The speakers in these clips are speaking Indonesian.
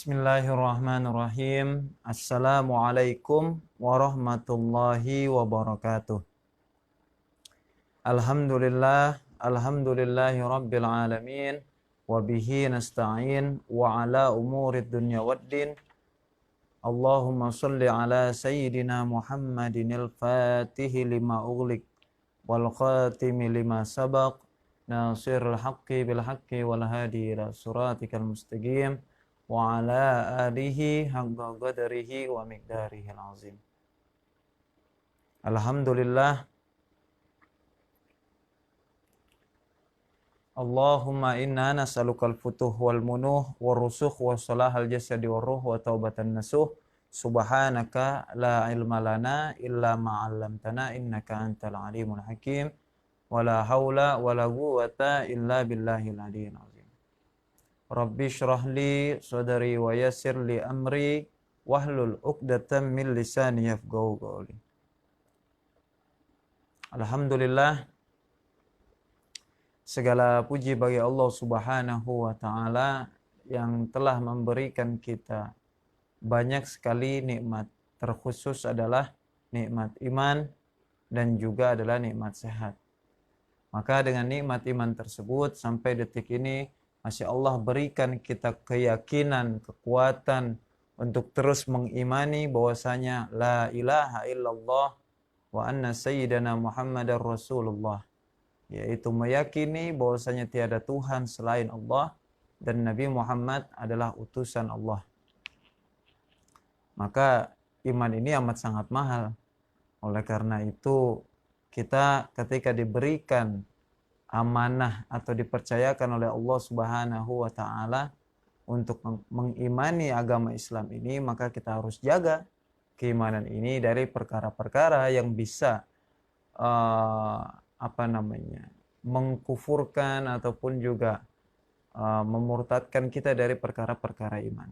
Bismillahirrahmanirrahim. Assalamualaikum warahmatullahi wabarakatuh. Alhamdulillahi rabbil alamin. Wabihi nasta'in wa ala umurid dunya waddin. Allahumma salli ala sayyidina Muhammadinil fatihi lima ughliq wal khatimi lima sabaq nasirul haqqi bil haqqi wal hadi ila siratikal mustaqim wa ala alihi haqqa qadrihi wa miqdarihi azim. Alhamdulillah. Allahumma inna nas'alukal futuh wal munuh warusukh wa salahal jasadi waruh wa taubatan nasuh. Subhanaka la ilma lana illa ma 'allamtana innaka antal alimul hakim. Wala haula wala quwwata illa billahil aliyyil azim. Rabbi shrah li sadri wa yassir li amri wahlul 'uqdatam min lisani yafqahu qawli. Alhamdulillah, segala puji bagi Allah Subhanahu wa taala yang telah memberikan kita banyak sekali nikmat. Terkhusus adalah nikmat iman dan juga adalah nikmat sehat. Maka dengan nikmat iman tersebut sampai detik ini masih Allah berikan kita keyakinan, kekuatan untuk terus mengimani bahwasanya la ilaha illallah wa anna sayyidana Muhammadar Rasulullah, yaitu meyakini bahwasanya tiada Tuhan selain Allah dan Nabi Muhammad adalah utusan Allah. Maka iman ini amat sangat mahal. Oleh karena itu kita ketika diberikan amanah atau dipercayakan oleh Allah Subhanahu wa taala untuk mengimani agama Islam ini, maka kita harus jaga keimanan ini dari perkara-perkara yang bisa mengkufurkan ataupun juga memurtadkan kita dari perkara-perkara iman.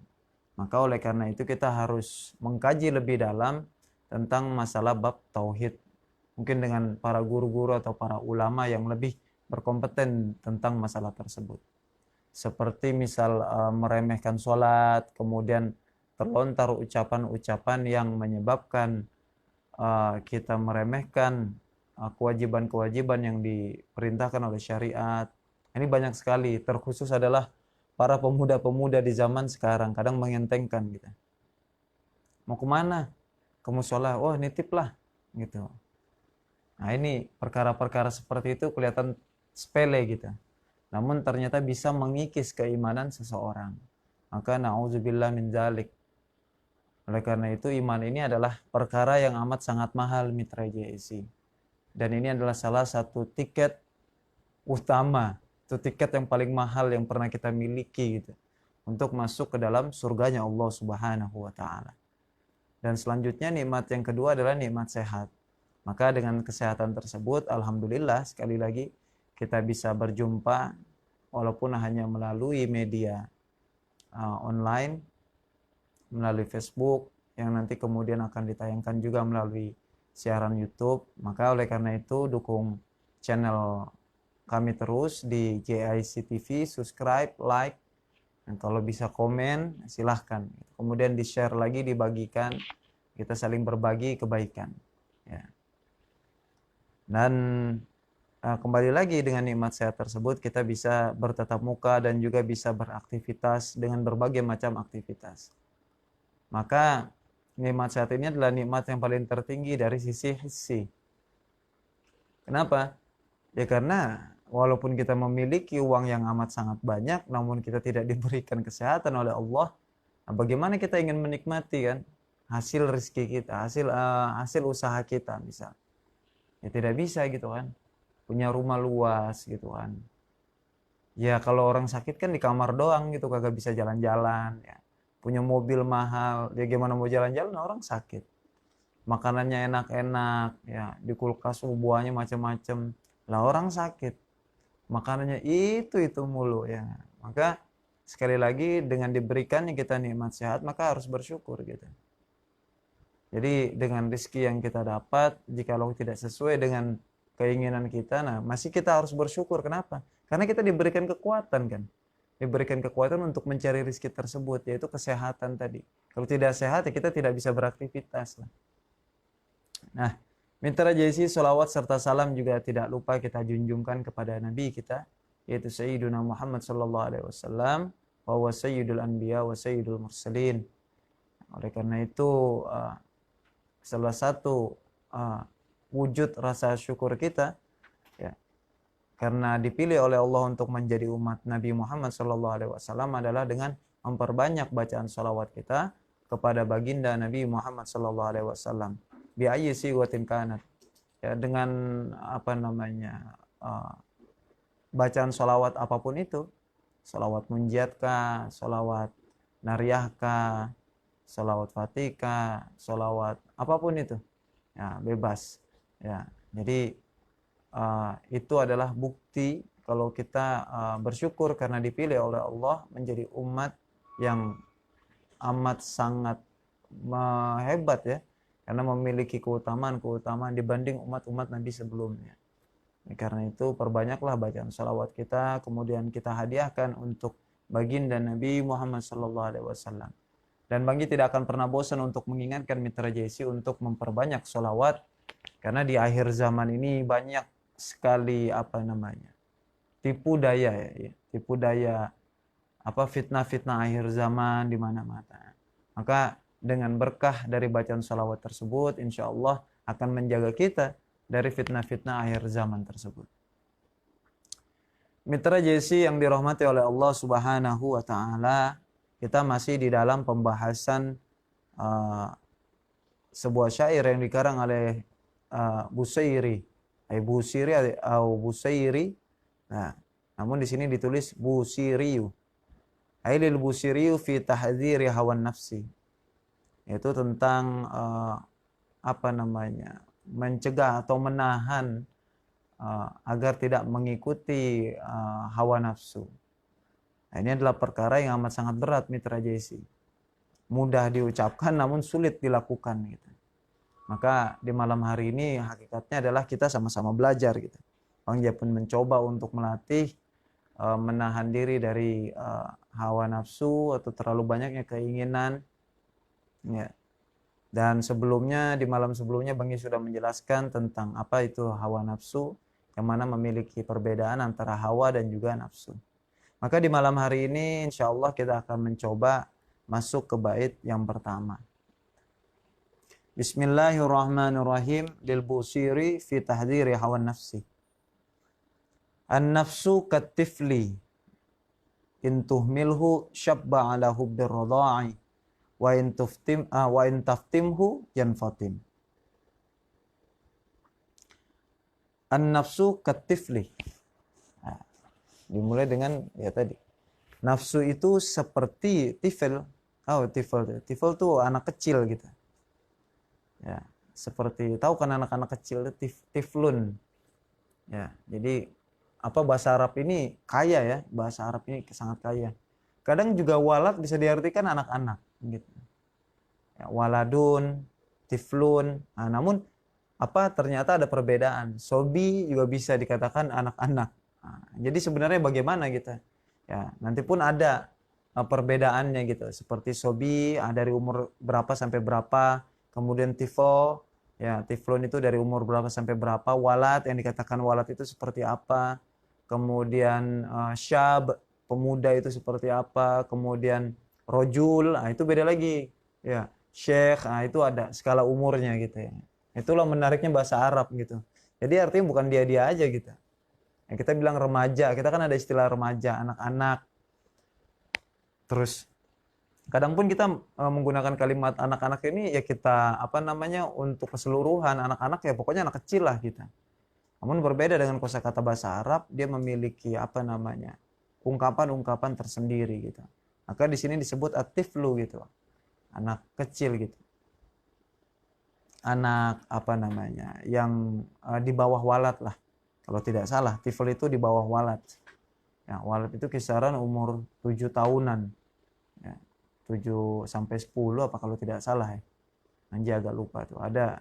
Maka oleh karena itu kita harus mengkaji lebih dalam tentang masalah bab tauhid. Mungkin dengan para guru-guru atau para ulama yang lebih berkompeten tentang masalah tersebut. Seperti misal meremehkan sholat, kemudian terlontar ucapan-ucapan yang menyebabkan kita meremehkan kewajiban-kewajiban yang diperintahkan oleh syariat. Ini banyak sekali, terkhusus adalah para pemuda-pemuda di zaman sekarang kadang mengentengkan gitu. Mau kemana? Ke mushola, oh nitip lah gitu. Nah ini perkara-perkara seperti itu kelihatan sepele gitu. Namun ternyata bisa mengikis keimanan seseorang. Maka na'udzubillah min dzalik. Oleh karena itu iman ini adalah perkara yang amat sangat mahal mitra JSI. Dan ini adalah salah satu tiket utama, itu tiket yang paling mahal yang pernah kita miliki gitu, untuk masuk ke dalam surganya Allah Subhanahu wa taala. Dan selanjutnya nikmat yang kedua adalah nikmat sehat. Maka dengan kesehatan tersebut alhamdulillah sekali lagi kita bisa berjumpa walaupun hanya melalui media online, melalui Facebook yang nanti kemudian akan ditayangkan juga melalui siaran YouTube. Maka oleh karena itu dukung channel kami terus di JIC TV, subscribe, like, dan kalau bisa komen silahkan. Kemudian di share lagi, dibagikan, kita saling berbagi kebaikan. Ya. Dan kembali lagi dengan nikmat sehat tersebut kita bisa bertatap muka dan juga bisa beraktivitas dengan berbagai macam aktivitas. Maka nikmat sehat ini adalah nikmat yang paling tertinggi dari sisi hissi. Kenapa? Ya karena walaupun kita memiliki uang yang amat sangat banyak, namun kita tidak diberikan kesehatan oleh Allah, nah bagaimana kita ingin menikmati kan hasil rezeki kita, hasil usaha kita misal. Ya tidak bisa gitu kan. Punya rumah luas gitu kan. Ya kalau orang sakit kan di kamar doang gitu, kagak bisa jalan-jalan ya. Punya mobil mahal, ya gimana mau jalan-jalan orang sakit. Makanannya enak-enak ya, di kulkas buahnya macam-macam. Lah orang sakit. Makanannya itu mulu ya. Maka sekali lagi dengan diberikannya kita nikmat sehat, maka harus bersyukur gitu. Jadi dengan rezeki yang kita dapat, jikalau tidak sesuai dengan keinginan kita, nah masih kita harus bersyukur. Kenapa? Karena kita diberikan kekuatan kan. diberikan kekuatan untuk mencari rezeki tersebut, yaitu kesehatan tadi. Kalau tidak sehat ya kita tidak bisa beraktivitas lah. Nah, mitra JC, salawat serta salam juga tidak lupa kita junjungkan kepada Nabi kita, yaitu Sayyiduna Muhammad sallallahu alaihi wasallam, wa huwa sayyidul anbiya wa sayyidul mursalin. Oleh karena itu salah satu wujud rasa syukur kita ya, karena dipilih oleh Allah untuk menjadi umat Nabi Muhammad sallallahu alaihi wasallam adalah dengan memperbanyak bacaan salawat kita kepada baginda Nabi Muhammad sallallahu alaihi wasallam. Bi ayyi siwatin kanat. Ya, dengan bacaan salawat apapun itu, salawat munjiatkah, salawat nariyahkah, salawat fatihah, salawat apapun itu, ya bebas. Ya, jadi itu adalah bukti kalau kita bersyukur karena dipilih oleh Allah menjadi umat yang amat sangat hebat ya, karena memiliki keutamaan dibanding umat-umat Nabi sebelumnya. Karena itu perbanyaklah bacaan salawat kita, kemudian kita hadiahkan untuk baginda Nabi Muhammad SAW. Dan Banggi tidak akan pernah bosan untuk mengingatkan mitra JC untuk memperbanyak salawat, karena di akhir zaman ini banyak sekali tipu daya ya, tipu daya fitnah-fitnah akhir zaman di mana-mana. Maka dengan berkah dari bacaan salawat tersebut, insya Allah akan menjaga kita dari fitnah-fitnah akhir zaman tersebut. Mitra JC yang dirahmati oleh Allah Subhanahu wa taala, kita masih di dalam pembahasan sebuah syair yang dikarang oleh Busairi atau Busairi. Nah, namun di sini ditulis Busiriyu. Ailil Busiriyu fi tahdhiri hawan nafsi. Yaitu tentang mencegah atau menahan agar tidak mengikuti hawa nafsu. Nah, ini adalah perkara yang amat sangat berat mitra JC. Mudah diucapkan namun sulit dilakukan gitu. Maka di malam hari ini hakikatnya adalah kita sama-sama belajar gitu. Bang Jia pun mencoba untuk melatih menahan diri dari hawa nafsu atau terlalu banyaknya keinginan. Ya. Dan sebelumnya, di malam sebelumnya Bang Jia sudah menjelaskan tentang apa itu hawa nafsu, yang mana memiliki perbedaan antara hawa dan juga nafsu. Maka di malam hari ini insya Allah kita akan mencoba masuk ke bait yang pertama. Bismillahirrahmanirrahim. Lil Busiri fi tahdhiri hawa nafsi. An-nafsu katifli in tuhmilhu syabba ala hubbir radha'i wa in taftimhu yanfatim. An-nafsu katifli. Nah, dimulai dengan ya tadi. Nafsu itu seperti tifel. Tifel tuh anak kecil gitu. Ya, seperti tahu kan anak-anak kecil itu tiflun. Ya, jadi bahasa Arab ini kaya ya, bahasa Arab ini sangat kaya. Kadang juga walad bisa diartikan anak-anak gitu. Ya, waladun, tiflun. Nah, namun ternyata ada perbedaan. Sobi juga bisa dikatakan anak-anak. Nah, jadi sebenarnya bagaimana gitu? Ya, nanti pun ada perbedaannya gitu. Seperti sobi dari umur berapa sampai berapa. Kemudian tifo, ya tiflun itu dari umur berapa sampai berapa. Walad, yang dikatakan walad itu seperti apa. Kemudian syab, pemuda itu seperti apa. Kemudian rojul, itu beda lagi. Ya, syekh, itu ada skala umurnya gitu ya. Itulah menariknya bahasa Arab gitu. Jadi artinya bukan dia-dia aja gitu. Ya, kita bilang remaja, kita kan ada istilah remaja, anak-anak. Terus kadang pun kita menggunakan kalimat anak-anak ini ya kita untuk keseluruhan anak-anak ya pokoknya anak kecil lah kita. Namun berbeda dengan kosakata bahasa Arab, dia memiliki ungkapan-ungkapan tersendiri gitu. Maka di sini disebut at-tiflu gitu. Anak kecil gitu. Anak yang di bawah walad lah. Kalau tidak salah, tifl itu di bawah walad. Ya, walad itu kisaran umur 7 tahunan. Ya. 7 sampai 10 kalau tidak salah ya. Nanti agak lupa tuh. Ada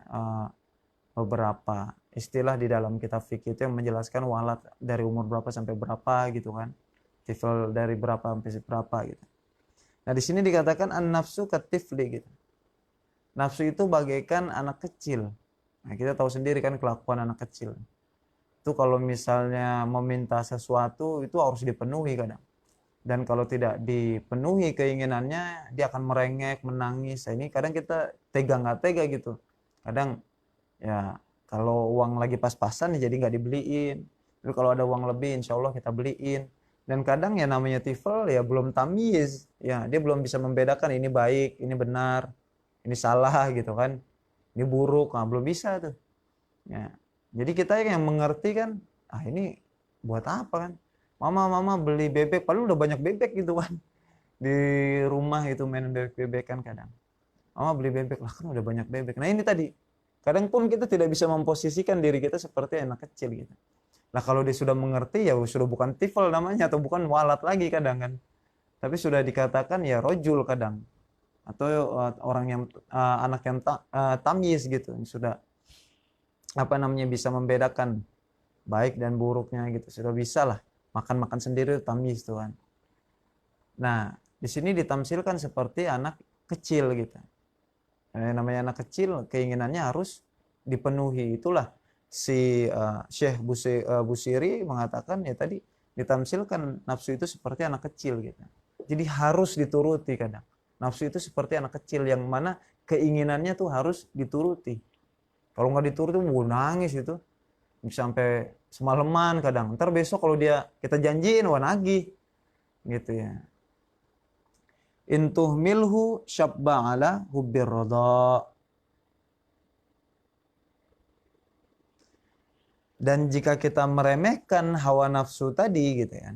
beberapa istilah di dalam kitab fikih itu yang menjelaskan walad dari umur berapa sampai berapa gitu kan. tifl dari berapa sampai berapa gitu. Nah di sini dikatakan an-nafsu katifli gitu. Nafsu itu bagaikan anak kecil. Nah kita tahu sendiri kan kelakuan anak kecil. Itu kalau misalnya meminta sesuatu itu harus dipenuhi kadang. Dan kalau tidak dipenuhi keinginannya, dia akan merengek, menangis. Nah, ini kadang kita tega nggak tega gitu. Kadang ya kalau uang lagi pas-pasan ya jadi nggak dibeliin. Tapi kalau ada uang lebih insya Allah kita beliin. Dan kadang ya namanya tifel ya belum tamyiz. Ya dia belum bisa membedakan ini baik, ini benar, ini salah gitu kan. Ini buruk, nah, belum bisa tuh. Ya. Jadi kita yang mengerti kan, ini buat apa kan? Mama beli bebek, padahal udah banyak bebek gitu kan. Di rumah itu main bebek-bebekan kadang. Mama beli bebek, lah kan udah banyak bebek. Nah ini tadi, kadang pun kita tidak bisa memposisikan diri kita seperti anak kecil gitu. Nah kalau dia sudah mengerti ya sudah bukan tifel namanya atau bukan walat lagi kadang kan. Tapi sudah dikatakan ya rojul kadang. Atau orang yang anak yang tamyiz gitu. Yang sudah bisa membedakan baik dan buruknya gitu. Sudah bisa lah. Makan-makan sendiri tamyiz tuh kan. Nah, di sini ditamsilkan seperti anak kecil gitu. Namanya anak kecil, keinginannya harus dipenuhi. Itulah si Syekh Busiri mengatakan ya tadi ditamsilkan nafsu itu seperti anak kecil gitu. Jadi harus dituruti kadang. Nafsu itu seperti anak kecil yang mana keinginannya tuh harus dituruti. Kalau nggak dituruti mau nangis itu. Bisa sampai semalaman kadang. Ntar besok kalau kita janjiin wah nagih gitu ya. Intuh milhu syabba ala hubbir radha. Dan jika kita meremehkan hawa nafsu tadi gitu ya.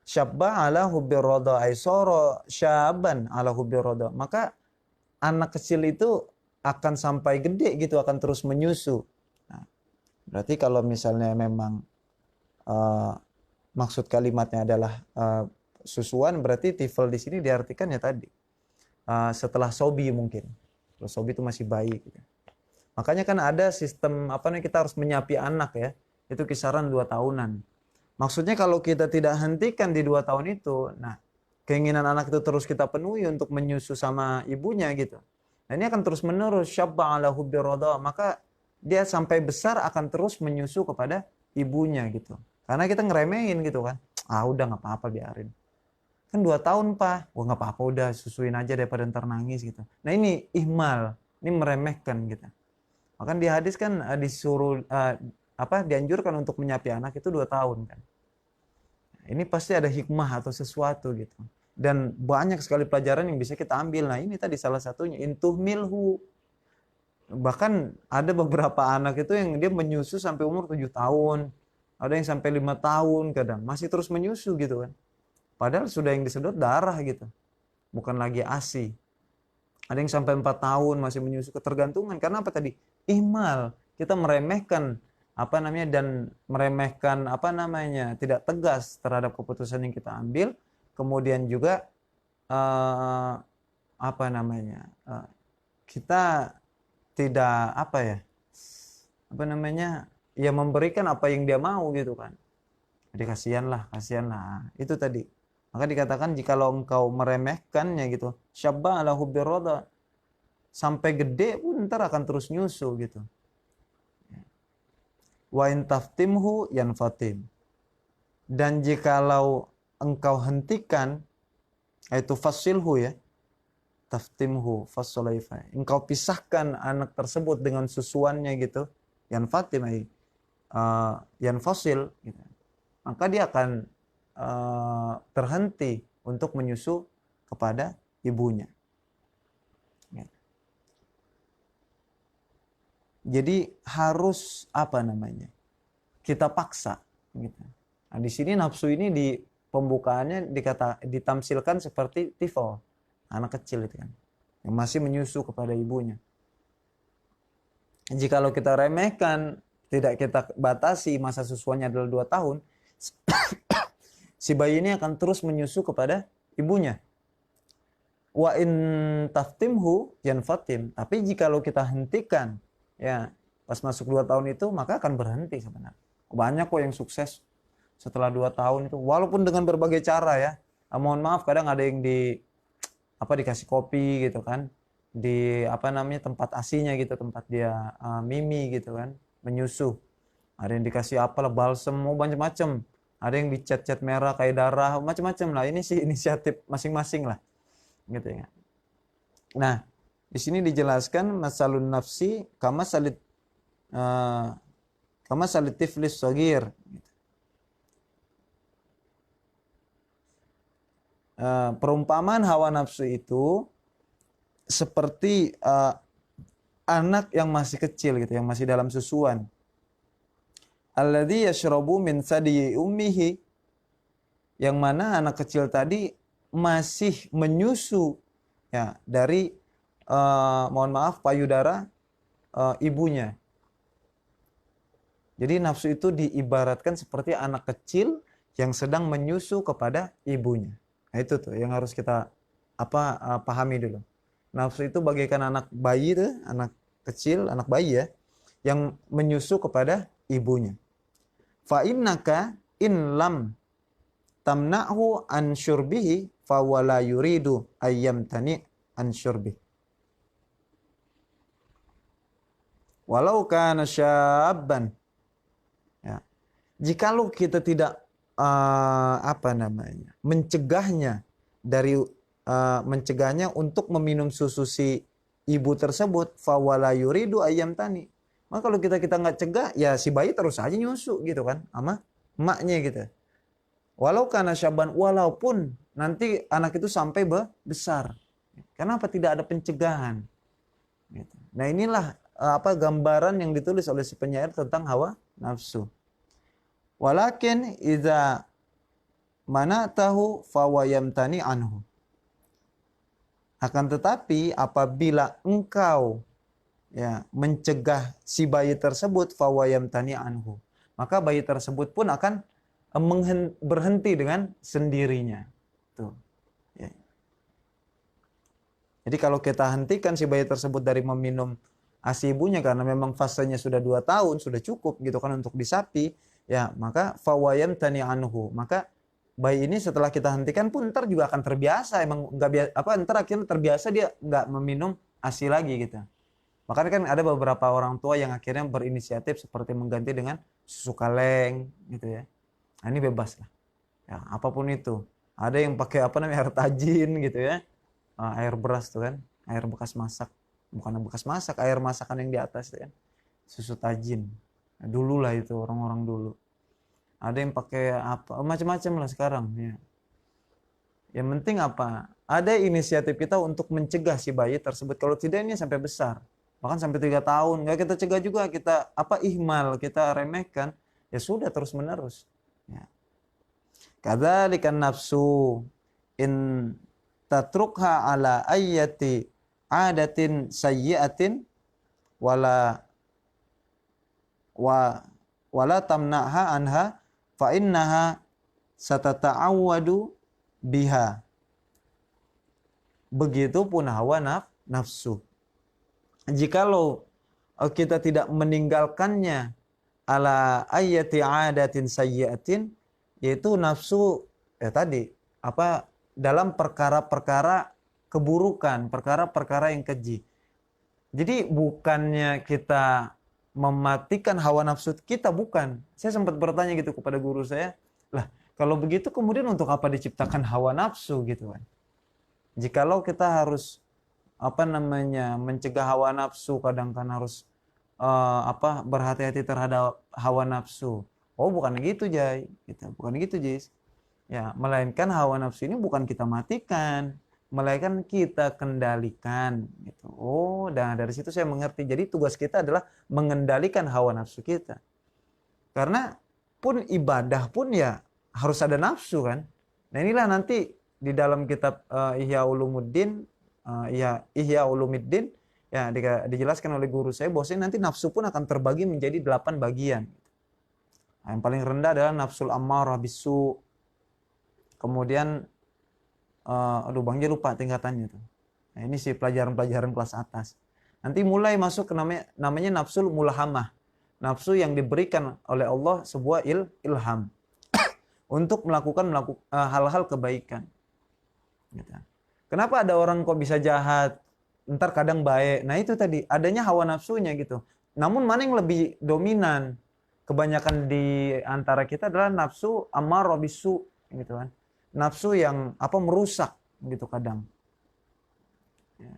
Syabba ala hubbir radha aisara syaban ala hubbir radha. Maka anak kecil itu akan sampai gede gitu, akan terus menyusu. Nah, berarti kalau misalnya memang maksud kalimatnya adalah susuan, berarti tifel di sini diartikan ya tadi setelah sobi mungkin. Kalau sobi itu masih bayi gitu. Makanya kan ada sistem kita harus menyapi anak ya. Itu kisaran 2 tahunan. Maksudnya kalau kita tidak hentikan di 2 tahun itu, nah keinginan anak itu terus kita penuhi untuk menyusu sama ibunya gitu. Nah ini akan terus menerus syabba ala hubbir radha, maka dia sampai besar akan terus menyusu kepada ibunya gitu. Karena kita ngeremehin gitu kan. Udah nggak apa-apa biarin. Kan 2 tahun Pak. Wah nggak apa-apa udah susuin aja daripada ntar nangis gitu. Nah ini ihmal. Ini meremehkan gitu. Maka di hadis kan disuruh dianjurkan untuk menyapi anak itu 2 tahun kan. Ini pasti ada hikmah atau sesuatu gitu. Dan banyak sekali pelajaran yang bisa kita ambil. Nah ini tadi salah satunya. Intuh milhu. Bahkan ada beberapa anak itu yang dia menyusu sampai umur 7 tahun. Ada yang sampai 5 tahun kadang. Masih terus menyusu gitu kan. Padahal sudah yang disedot darah gitu. Bukan lagi ASI. Ada yang sampai 4 tahun masih menyusu, ketergantungan. Karena apa tadi? Ihmal. Kita meremehkan dan meremehkan tidak tegas terhadap keputusan yang kita ambil. Kemudian juga kita tidak memberikan apa yang dia mau gitu kan. Jadi kasihanlah. Itu tadi. Maka dikatakan jikalau engkau meremehkannya gitu, syabba ala hubbir radha, sampai gede pun ntar akan terus nyusu gitu. Wa in taftimhu yanfatim. Dan jikalau engkau hentikan, yaitu fasilhu ya, taftimhu fasolaifa. Engkau pisahkan anak tersebut dengan susuannya gitu, yanfatim yanfasil gitu. Maka dia akan terhenti untuk menyusu kepada ibunya. Jadi harus kita paksa. Gitu. Nah, di sini nafsu ini di pembukaannya ditamsilkan seperti tifl, anak kecil itu kan, yang masih menyusu kepada ibunya. Jikalau kita remehkan, tidak kita batasi masa susuannya adalah 2 tahun, si bayi ini akan terus menyusu kepada ibunya. Wa in taftimhu yanfatim. Tapi jikalau kita hentikan, ya pas masuk 2 tahun itu, maka akan berhenti sebenarnya. Banyak kok yang sukses setelah 2 tahun itu, walaupun dengan berbagai cara ya. Mohon maaf, kadang ada yang dikasih kopi gitu kan, di tempat asinya gitu, tempat dia mimi gitu kan, menyusu. Ada yang dikasih apalah balsem, mau macam-macam. Ada yang dicat-cat merah kayak darah, macam-macam lah. Ini sih inisiatif masing-masing lah, gitu ya. Nah, di sini dijelaskan masalun nafsi kama salit tiflis sogir. Perumpamaan hawa nafsu itu seperti anak yang masih kecil gitu, yang masih dalam susuan. Alladzi yashrabu min sadi ummihi, yang mana anak kecil tadi masih menyusu ya dari mohon maaf payudara ibunya. Jadi nafsu itu diibaratkan seperti anak kecil yang sedang menyusu kepada ibunya. Nah itu tuh yang harus kita pahami dulu. Nafsu itu bagaikan anak bayi tuh, anak kecil, anak bayi ya, yang menyusu kepada ibunya. Fa innaka in lam tamna'hu an syurbihi fa wala yuridu ayyamtani an syurbihi. Walau kana syabban. Ya. Jikalau kita tidak mencegahnya mencegahnya untuk meminum susu si ibu tersebut, fa wala yuridu ayyamtani. Maka kalau kita nggak cegah, ya si bayi terus aja nyusu gitu kan, sama emaknya gitu. Walau kana syaban, walaupun nanti anak itu sampai besar. Kenapa tidak ada pencegahan? Gitu. Nah inilah gambaran yang ditulis oleh si penyair tentang hawa nafsu. Walakin idza manatahu fawayamtani anhu. Akan tetapi apabila engkau ya mencegah si bayi tersebut fawayamtani anhu, maka bayi tersebut pun akan berhenti dengan sendirinya. Tuh. Ya. Jadi kalau kita hentikan si bayi tersebut dari meminum ASI ibunya karena memang fasenya sudah 2 tahun, sudah cukup gitu kan untuk disapi, ya maka fawayamtani anhu. Maka bayi ini setelah kita hentikan pun ntar juga akan terbiasa, emang ntar akhirnya terbiasa dia nggak meminum ASI lagi gitu. Makanya kan ada beberapa orang tua yang akhirnya berinisiatif seperti mengganti dengan susu kaleng gitu ya. Nah, ini bebas lah. Ya, apapun itu. Ada yang pakai air tajin gitu ya. Air beras tuh kan, air bekas masak. Bukan bekas masak, air masakan yang di atas tuh kan. Susu tajin. Nah, dulu lah itu orang-orang dulu. Ada yang pakai macam-macam lah sekarang ya. Yang penting ada inisiatif kita untuk mencegah si bayi tersebut. Kalau tidak ini sampai besar. Bahkan sampai 3 tahun. Nggak kita cegah juga, kita ihmal, kita remehkan. Ya sudah terus menerus. Ya. Kadzalikan nafsu in tatrukha ala ayyati adatin sayyi'atin wala tamna'ha anha fa innaha satata'awwadu biha. Begitupun hawa nafsu. Jikalau kita tidak meninggalkannya ala ayyati adatin sayyi'atin, yaitu nafsu tadi dalam perkara-perkara keburukan, perkara-perkara yang keji. Jadi bukannya kita mematikan hawa nafsu kita, bukan. Saya sempat bertanya gitu kepada guru saya, lah kalau begitu kemudian untuk apa diciptakan hawa nafsu gitu kan? Jikalau kita harus mencegah hawa nafsu, kadang kan harus berhati-hati terhadap hawa nafsu. Oh bukan gitu Jai, gitu. Bukan gitu Jis. Ya, melainkan hawa nafsu ini bukan kita matikan, melainkan kita kendalikan gitu. Oh, dan dari situ saya mengerti. Jadi tugas kita adalah mengendalikan hawa nafsu kita. Karena pun ibadah pun ya harus ada nafsu kan. Nah inilah nanti di dalam kitab Ihya Ulumuddin, Ihya Ulumuddin ya dijelaskan oleh guru saya bahwasanya nanti nafsu pun akan terbagi menjadi 8 bagian. Nah, yang paling rendah adalah nafsul ammarah bisu. Kemudian Bang Jai lupa tingkatannya tuh. Nah, ini sih pelajaran-pelajaran kelas atas. Nanti mulai masuk ke namanya nafsul mulhamah. Nafsu yang diberikan oleh Allah sebuah ilham. untuk melakukan hal-hal kebaikan. Gitu. Kenapa ada orang kok bisa jahat, ntar kadang baik? Nah itu tadi, adanya hawa nafsunya gitu. Namun mana yang lebih dominan? Kebanyakan di antara kita adalah nafsu ammarah bisu, gitu kan. Nafsu yang merusak gitu kadang. Ya.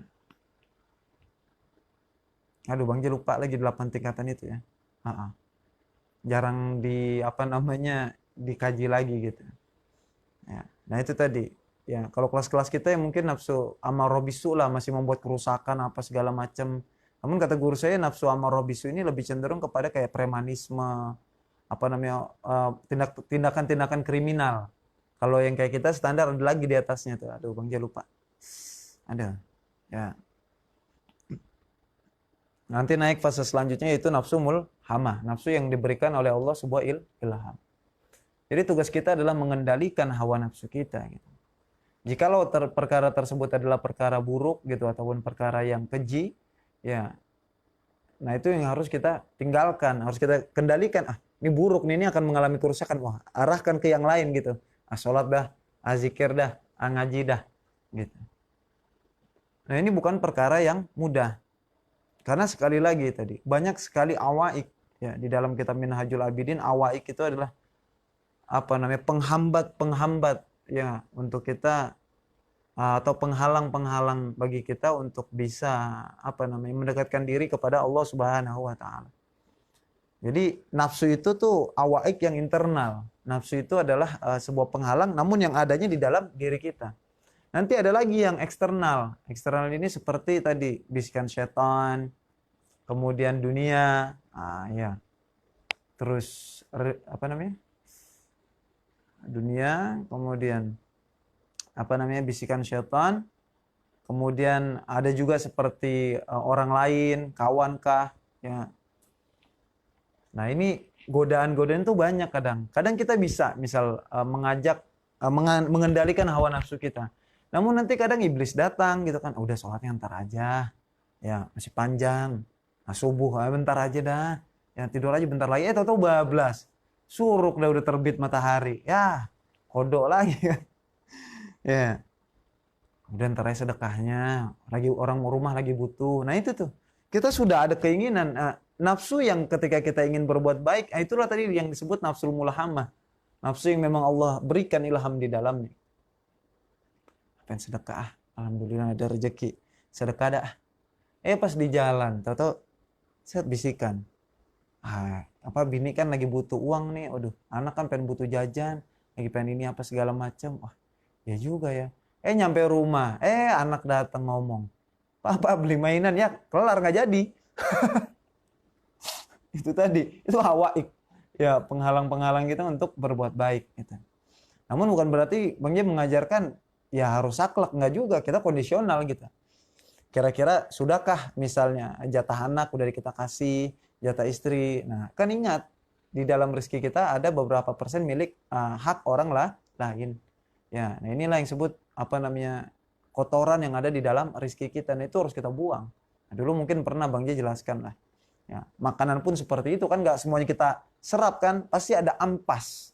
Aduh Bang Ji lupa lagi 8 tingkatan itu ya. Jarang dikaji lagi gitu. Ya. Nah itu tadi. Ya, kalau kelas-kelas kita yang mungkin nafsu ammarah bisu lah masih membuat kerusakan apa segala macam. Namun kata guru saya nafsu ammarah bisu ini lebih cenderung kepada kayak premanisme, tindakan-tindakan kriminal. Kalau yang kayak kita standar ada lagi di atasnya tuh. Aduh Bang Ji lupa. Ada. Ya. Nanti naik fase selanjutnya yaitu nafsu mulhamah, nafsu yang diberikan oleh Allah sebuah ilham. Jadi tugas kita adalah mengendalikan hawa nafsu kita gitu. Jikalau perkara tersebut adalah perkara buruk gitu ataupun perkara yang keji, ya. Nah, itu yang harus kita tinggalkan, harus kita kendalikan. Ini buruk nih, ini akan mengalami kerusakan. Wah, arahkan ke yang lain gitu. Sholat dah, zikir dah, ngaji dah gitu. Nah, ini bukan perkara yang mudah. Karena sekali lagi tadi, banyak sekali awaik ya di dalam kitab Minhajul Abidin. Awaik itu adalah penghambat ya untuk kita atau penghalang-penghalang bagi kita untuk bisa mendekatkan diri kepada Allah Subhanahu wa taala. Jadi nafsu itu tuh awaik yang internal. Nafsu itu adalah sebuah penghalang namun yang adanya di dalam diri kita. Nanti ada lagi yang eksternal. Eksternal ini seperti tadi bisikan setan, kemudian dunia, ya. Terus dunia, kemudian bisikan setan. Kemudian ada juga seperti orang lain, kawankah, ya. Nah, ini godaan-godaan tuh banyak kadang. Kadang kita bisa misal mengendalikan hawa nafsu kita. Namun nanti kadang iblis datang gitu kan, udah sholatnya ntar aja, ya masih panjang, subuh bentar aja dah, ya tidur aja bentar lagi, tahu-tahu bablas, suruk udah terbit matahari, ya kodok lagi kan, ya udah ntar aja sedekahnya, lagi orang rumah lagi butuh. Nah itu tuh, kita sudah ada keinginan, nafsu yang ketika kita ingin berbuat baik, itulah tadi yang disebut nafsul mulhamah, nafsu yang memang Allah berikan ilham di dalamnya. Sedekah, alhamdulillah ada rezeki, sedekah dah. Pas di jalan, tahu-tahu saya bisikan, bini kan lagi butuh uang nih, aduh, anak kan pengen butuh jajan, lagi pengen ini apa segala macam, wah, ya juga ya. Nyampe rumah, anak datang ngomong, papa beli mainan ya, kelar nggak jadi. Itu tadi, itu hawaik, ya penghalang-penghalang kita untuk berbuat baik. Gitu. Namun bukan berarti Bang Jai mengajarkan ya harus saklek, enggak juga, kita kondisional gitu. Kira-kira sudahkah misalnya jatah anak udah kita kasih, jatah istri. Nah, kan ingat di dalam rezeki kita ada beberapa persen milik hak orang lain. Ya, nah inilah yang disebut kotoran yang ada di dalam rezeki kita. Nah, itu harus kita buang. Nah, dulu mungkin pernah Bang Jai jelaskan lah. Ya, makanan pun seperti itu kan, enggak semuanya kita serap kan, pasti ada ampas.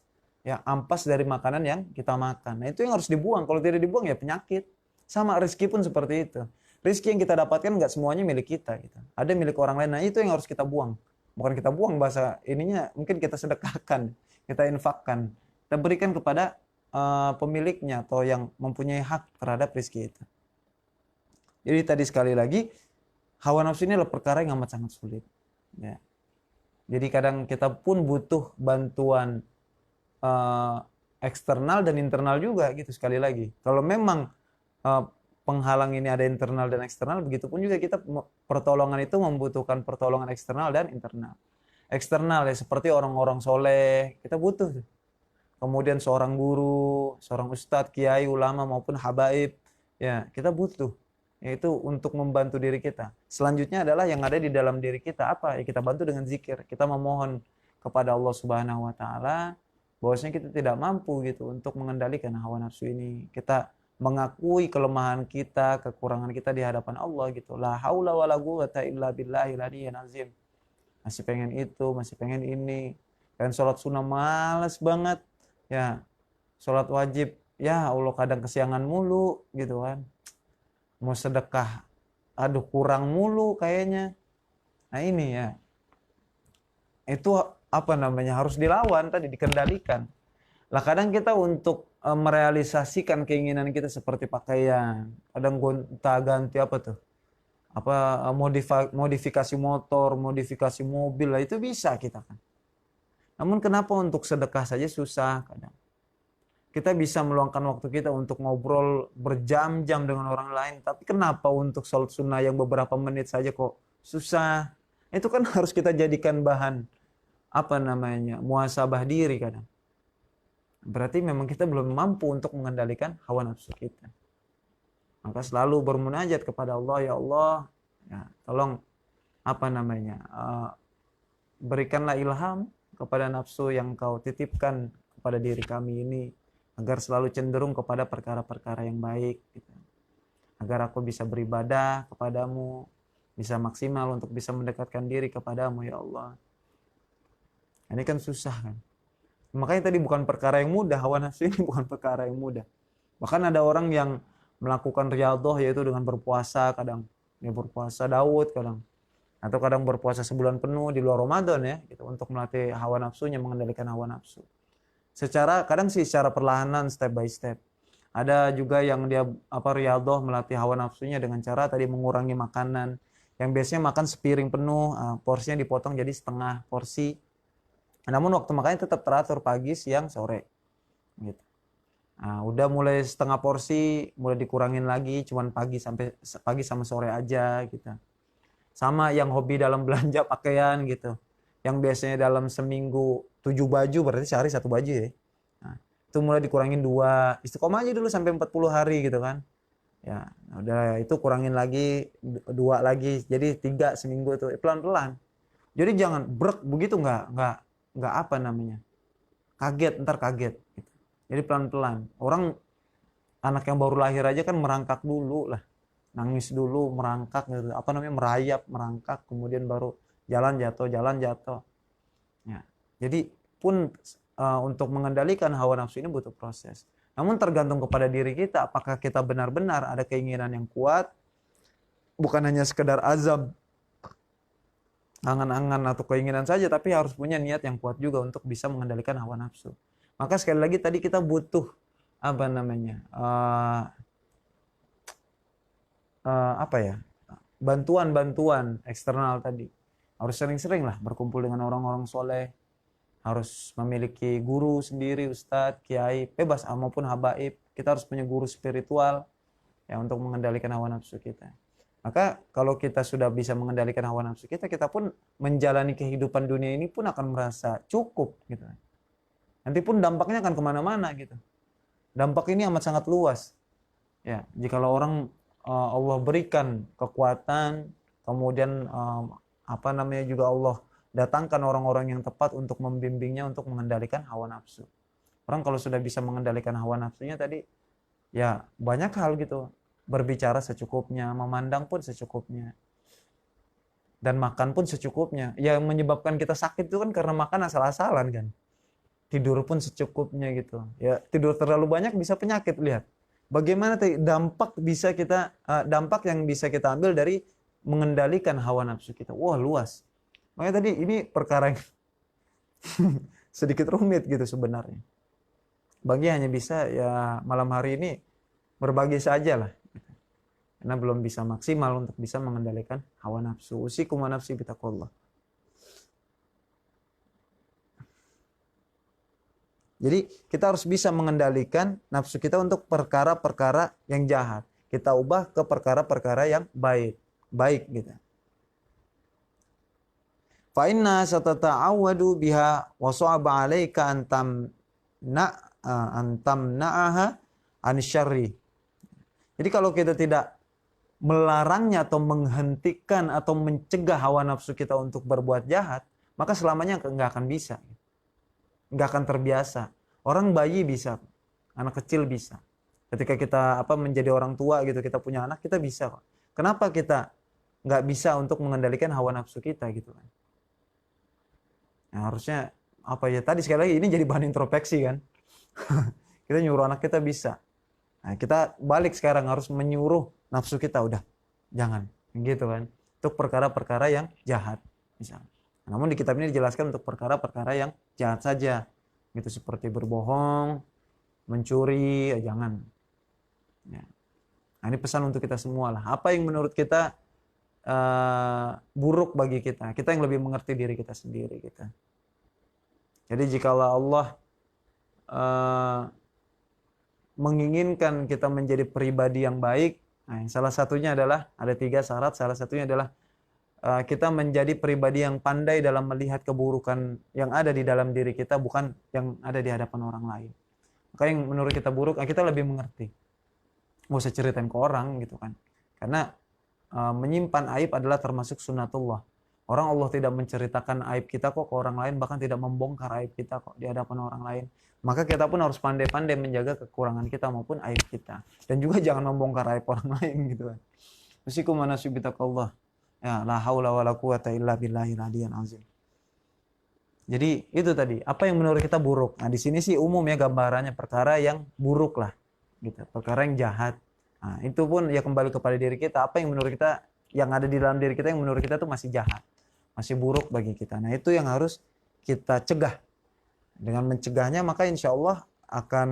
Ya, ampas dari makanan yang kita makan. Nah, itu yang harus dibuang. Kalau tidak dibuang ya penyakit. Sama rezeki pun seperti itu. Rezeki yang kita dapatkan nggak semuanya milik kita. Gitu. Ada milik orang lain. Nah, itu yang harus kita buang. Bukan kita buang, bahasa ininya mungkin kita sedekahkan, kita infakkan. Kita berikan kepada pemiliknya atau yang mempunyai hak terhadap rezeki itu. Jadi tadi sekali lagi, hawa nafsu ini adalah perkara yang amat sangat sulit. Ya. Jadi kadang kita pun butuh bantuan eksternal dan internal juga gitu. Sekali lagi, kalau memang penghalang ini ada internal dan eksternal, begitupun juga kita pertolongan itu membutuhkan pertolongan eksternal dan internal. Eksternal ya seperti orang-orang soleh, kita butuh. Kemudian seorang guru, seorang ustadz, kiai, ulama maupun habaib, ya kita butuh. Yaitu untuk membantu diri kita. Selanjutnya adalah yang ada di dalam diri kita apa? Ya kita bantu dengan zikir. Kita memohon kepada Allah Subhanahu wa taala bahwasanya kita tidak mampu gitu untuk mengendalikan hawa nafsu ini. Kita mengakui kelemahan kita, kekurangan kita di hadapan Allah gitu. La haula wala quwata illa billahil aliyyil azim. Masih pengen itu, masih pengen ini. Pengen sholat sunnah males banget. Ya, sholat wajib, ya Allah kadang kesiangan mulu gitu kan. Mau sedekah, aduh kurang mulu kayaknya. Nah ini ya, itu apa namanya, harus dilawan tadi, dikendalikan. Lah kadang kita untuk merealisasikan keinginan kita seperti pakaian, kadang gonta ganti apa tuh? Apa modifikasi motor, modifikasi mobil lah itu bisa kita kan. Namun kenapa untuk sedekah saja susah kadang. Kita bisa meluangkan waktu kita untuk ngobrol berjam-jam dengan orang lain, tapi kenapa untuk sholat sunnah yang beberapa menit saja kok susah? Itu kan harus kita jadikan bahan apa namanya, muhasabah diri kadang. Berarti memang kita belum mampu untuk mengendalikan hawa nafsu kita. Maka selalu bermunajat kepada Allah, ya Allah, ya, tolong apa namanya, berikanlah ilham kepada nafsu yang kau titipkan kepada diri kami ini, agar selalu cenderung kepada perkara-perkara yang baik, gitu. Agar aku bisa beribadah kepadamu, bisa maksimal untuk bisa mendekatkan diri kepadamu, ya Allah. Ini kan susah kan. Makanya tadi bukan perkara yang mudah, hawa nafsu ini bukan perkara yang mudah. Bahkan ada orang yang melakukan riyadhah, yaitu dengan berpuasa, kadang dia berpuasa Daud kadang, atau kadang berpuasa sebulan penuh di luar Ramadan ya, gitu, untuk melatih hawa nafsunya, mengendalikan hawa nafsu. Kadang sih secara perlahanan, step by step. Ada juga yang dia riyadhah, melatih hawa nafsunya dengan cara tadi mengurangi makanan. Yang biasanya makan sepiring penuh, porsinya dipotong jadi setengah porsi. Namun waktu makannya tetap teratur, pagi, siang, sore. Gitu. Nah, udah mulai setengah porsi, mulai dikurangin lagi, cuman pagi sama sore aja gitu. Sama yang hobi dalam belanja pakaian gitu. Yang biasanya dalam seminggu 7 baju, berarti sehari 1 baju ya. Nah, itu mulai dikurangin 2. Istiqomah aja dulu sampai 40 hari gitu kan. Ya, udah itu kurangin lagi 2 lagi. Jadi 3 seminggu tuh, pelan-pelan. Jadi jangan brek begitu, nggak apa namanya, kaget, ntar kaget gitu. Jadi pelan-pelan. Orang anak yang baru lahir aja kan merangkak dulu lah, nangis dulu, merangkak gitu, apa namanya, merayap, merangkak, kemudian baru jalan jatuh. Ya. Jadi pun untuk mengendalikan hawa nafsu ini butuh proses. Namun tergantung kepada diri kita, apakah kita benar-benar ada keinginan yang kuat, bukan hanya sekedar azab, angan-angan atau keinginan saja, tapi harus punya niat yang kuat juga untuk bisa mengendalikan hawa nafsu. Maka sekali lagi tadi kita butuh apa namanya, bantuan eksternal tadi. Harus sering-sering lah berkumpul dengan orang-orang soleh, harus memiliki guru sendiri, ustadz, kiai, bebas maupun habaib. Kita harus punya guru spiritual ya untuk mengendalikan hawa nafsu kita. Maka kalau kita sudah bisa mengendalikan hawa nafsu kita, kita pun menjalani kehidupan dunia ini pun akan merasa cukup gitu. Nanti pun dampaknya akan kemana-mana gitu. Dampak ini amat sangat luas. Ya, jikalau orang Allah berikan kekuatan, kemudian juga Allah datangkan orang-orang yang tepat untuk membimbingnya untuk mengendalikan hawa nafsu. Orang kalau sudah bisa mengendalikan hawa nafsunya tadi, ya banyak hal gitu. Berbicara secukupnya, memandang pun secukupnya, dan makan pun secukupnya. Yang menyebabkan kita sakit itu kan karena makan asal-asalan kan. Tidur pun secukupnya gitu. Ya, tidur terlalu banyak bisa penyakit. Lihat bagaimana dampak yang bisa kita ambil dari mengendalikan hawa nafsu kita. Wah, luas. Makanya tadi ini perkara yang sedikit rumit gitu sebenarnya. Bagi hanya bisa ya malam hari ini berbagi saja lah. Karena belum bisa maksimal untuk bisa mengendalikan hawa nafsu. Usikum wa nafsi bitaqwallah. Jadi kita harus bisa mengendalikan nafsu kita untuk perkara-perkara yang jahat. Kita ubah ke perkara-perkara yang baik. Baik gitu. Fa inna satata'awwadu biha wa su'aba 'alaika antamna'aha an syarri. Jadi kalau kita tidak melarangnya atau menghentikan atau mencegah hawa nafsu kita untuk berbuat jahat, maka selamanya nggak akan bisa. Nggak akan terbiasa. Orang bayi bisa, anak kecil bisa. Ketika kita menjadi orang tua gitu, kita punya anak, kita bisa kok. Kenapa kita nggak bisa untuk mengendalikan hawa nafsu kita gitu kan? Nah, harusnya tadi sekali lagi ini jadi bahan introspeksi kan. Kita nyuruh anak kita bisa. Nah, kita balik sekarang harus menyuruh nafsu kita, udah jangan gitu kan. Untuk perkara-perkara yang jahat misalnya. Namun di kitab ini dijelaskan untuk perkara-perkara yang jahat saja. Gitu seperti berbohong, mencuri, ya jangan. Ya. Nah, ini pesan untuk kita semua lah. Apa yang menurut kita buruk bagi kita, kita yang lebih mengerti diri kita sendiri kita. Jadi jikalau Allah menginginkan kita menjadi pribadi yang baik, nah, salah satunya adalah ada 3 syarat. Salah satunya adalah kita menjadi pribadi yang pandai dalam melihat keburukan yang ada di dalam diri kita, bukan yang ada di hadapan orang lain. Maka yang menurut kita buruk, kita lebih mengerti. Nggak usah ceritain ke orang gitu kan. Karena menyimpan aib adalah termasuk sunnatullah. Orang Allah tidak menceritakan aib kita kok ke orang lain, bahkan tidak membongkar aib kita kok di hadapan orang lain. Maka kita pun harus pandai-pandai menjaga kekurangan kita maupun aib kita. Dan juga jangan membongkar aib orang lain gitu kan. Usikum wa nafsi bitaqwallah. Ya, la haula wala quwata illa billahil aliyyil azim. Jadi itu tadi, apa yang menurut kita buruk. Nah, di sini sih umum ya gambarannya perkara yang buruk lah. Gitu, perkara yang jahat. Nah, itu pun ya kembali kepada diri kita, apa yang menurut kita, yang ada di dalam diri kita yang menurut kita tuh masih jahat, masih buruk bagi kita. Nah, itu yang harus kita cegah. Dengan mencegahnya maka insya Allah akan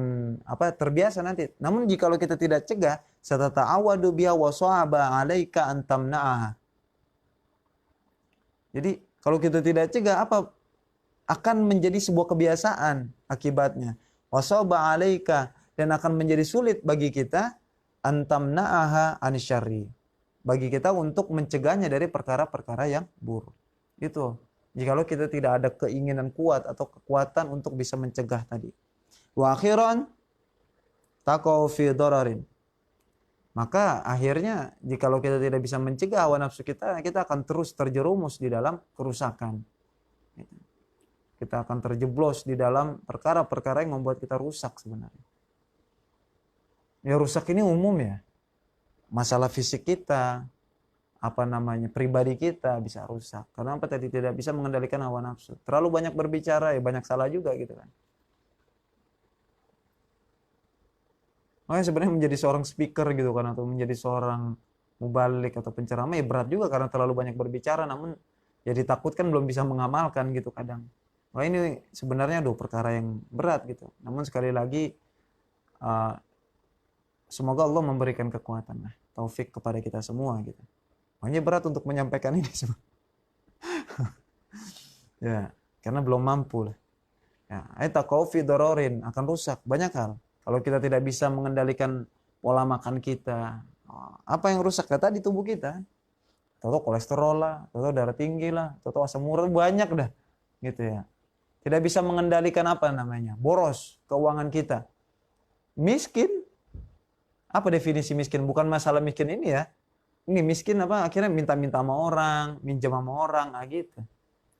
terbiasa nanti. Namun jika kita tidak cegah, satata'awadu biha wa sa'aba 'alaika an tamna'aha. Jadi kalau kita tidak cegah, akan menjadi sebuah kebiasaan akibatnya. Wa sa'aba 'alaika, dan akan menjadi sulit bagi kita antamna'aha anisyarri, bagi kita untuk mencegahnya dari perkara-perkara yang buruk. Itu jikalau kita tidak ada keinginan kuat atau kekuatan untuk bisa mencegah tadi. Wa akhiran taqau fi dararin, maka akhirnya jikalau kita tidak bisa mencegah hawa nafsu kita, kita akan terus terjerumus di dalam kerusakan. Kita akan terjeblos di dalam perkara-perkara yang membuat kita rusak sebenarnya. Ya rusak ini umum ya. Masalah fisik kita, pribadi kita bisa rusak. Karena tadi tidak bisa mengendalikan hawa nafsu. Terlalu banyak berbicara ya banyak salah juga gitu kan. Makanya sebenarnya menjadi seorang speaker gitu kan, atau menjadi seorang mubalik atau penceramah ya berat juga karena terlalu banyak berbicara, namun ya ditakutkan belum bisa mengamalkan gitu kadang. Wah ini sebenarnya perkara yang berat gitu. Namun sekali lagi semoga Allah memberikan kekuatan, taufik kepada kita semua gitu. Makanya berat untuk menyampaikan ini semua. Ya, karena belum mampu lah. Ya, taqau fi dararin, akan rusak banyak hal. Kalau kita tidak bisa mengendalikan pola makan kita, apa yang rusak tadi tubuh kita? Atau kolesterol lah, atau darah tinggi lah, atau asam urat, banyak dah. Gitu ya. Tidak bisa mengendalikan boros keuangan kita. Miskin. Apa definisi miskin? Bukan masalah miskin ini ya. Ini miskin akhirnya minta-minta sama orang, minjam sama orang, gitu.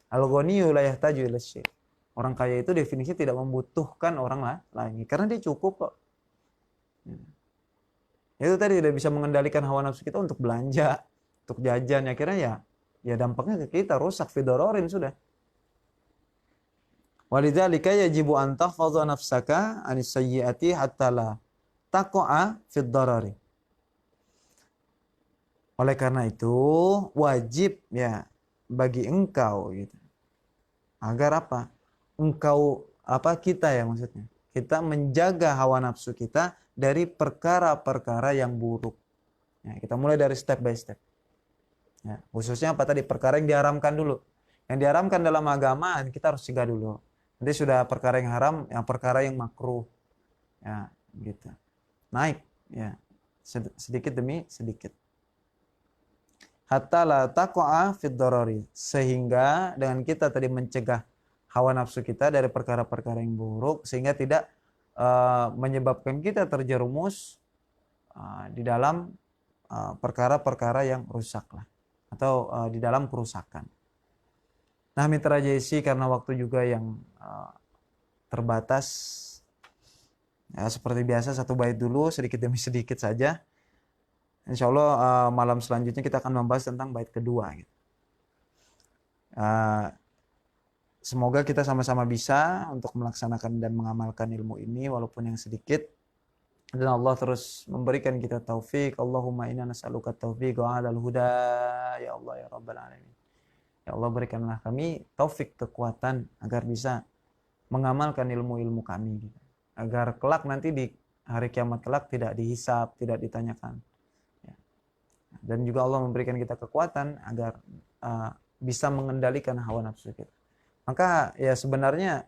Al-ghaniyyu la yahtaju ila syai'. Orang kaya itu definisinya tidak membutuhkan orang lain, karena dia cukup kok. Itu tadi tidak bisa mengendalikan hawa nafsu kita untuk belanja, untuk jajan, akhirnya ya dampaknya ke kita rusak fi dararin sudah. Walidzalika yajibu an tahfaza nafsaka anis sayyiati hatta la taqa'a fid darari. Oleh karena itu wajib ya bagi engkau gitu. Agar kita ya maksudnya. Kita menjaga hawa nafsu kita dari perkara-perkara yang buruk. Ya, kita mulai dari step by step. Ya, khususnya perkara yang diharamkan dulu. Yang diharamkan dalam agama kita harus cegah dulu. Nanti sudah perkara yang haram, yang perkara yang makruh. Ya, gitu. Naik ya. Sedikit demi sedikit. Hatta la taqa'a fid darari, sehingga dengan kita tadi mencegah hawa nafsu kita dari perkara-perkara yang buruk, sehingga tidak menyebabkan kita terjerumus di dalam perkara-perkara yang rusak lah, atau di dalam kerusakan. Nah mitra JC, karena waktu juga yang terbatas, ya, seperti biasa satu bait dulu sedikit demi sedikit saja. Insya Allah malam selanjutnya kita akan membahas tentang bait kedua. Gitu. semoga kita sama-sama bisa untuk melaksanakan dan mengamalkan ilmu ini walaupun yang sedikit. Dan Allah terus memberikan kita taufik. Allahumma inna nas'aluka taufiq wa 'alal huda ya Allah ya rabbal alamin. Ya Allah, berikanlah kami taufik, kekuatan agar bisa mengamalkan ilmu-ilmu kami gitu. Agar kelak nanti di hari kiamat kelak tidak dihisab, tidak ditanyakan. Ya. Dan juga Allah memberikan kita kekuatan agar bisa mengendalikan hawa nafsu kita. Maka ya sebenarnya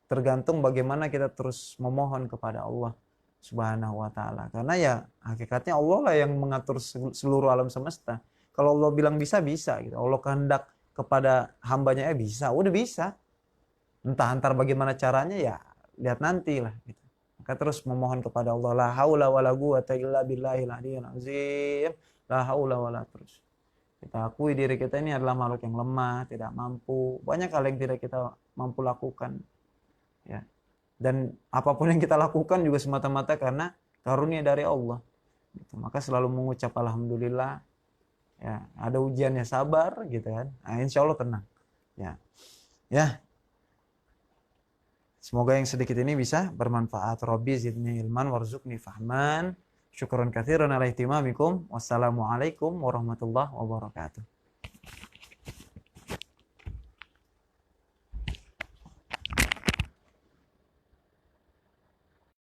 tergantung bagaimana kita terus memohon kepada Allah Subhanahu wa taala. Karena ya hakikatnya Allah lah yang mengatur seluruh alam semesta. Kalau Allah bilang bisa, bisa gitu. Allah kehendak kepada hambanya bisa, udah bisa. Entah antar bagaimana caranya ya lihat nanti lah gitu. Maka terus memohon kepada Allah, la haula wala quwata illa billahil aliyyil azim. La haula wala terus. Kita akui diri kita ini adalah makhluk yang lemah, tidak mampu. Banyak hal yang tidak kita mampu lakukan. Ya. Dan apapun yang kita lakukan juga semata-mata karena karunia dari Allah. Gitu. Maka selalu mengucap alhamdulillah. Ya, ada ujiannya sabar gitu kan. Nah, insya Allah tenang. Ya. Ya. Semoga yang sedikit ini bisa bermanfaat. Rabbi zidni ilman warzuqni fahman. Syukran katsiran ala ihtimamikum. Wassalamualaikum warahmatullahi wabarakatuh.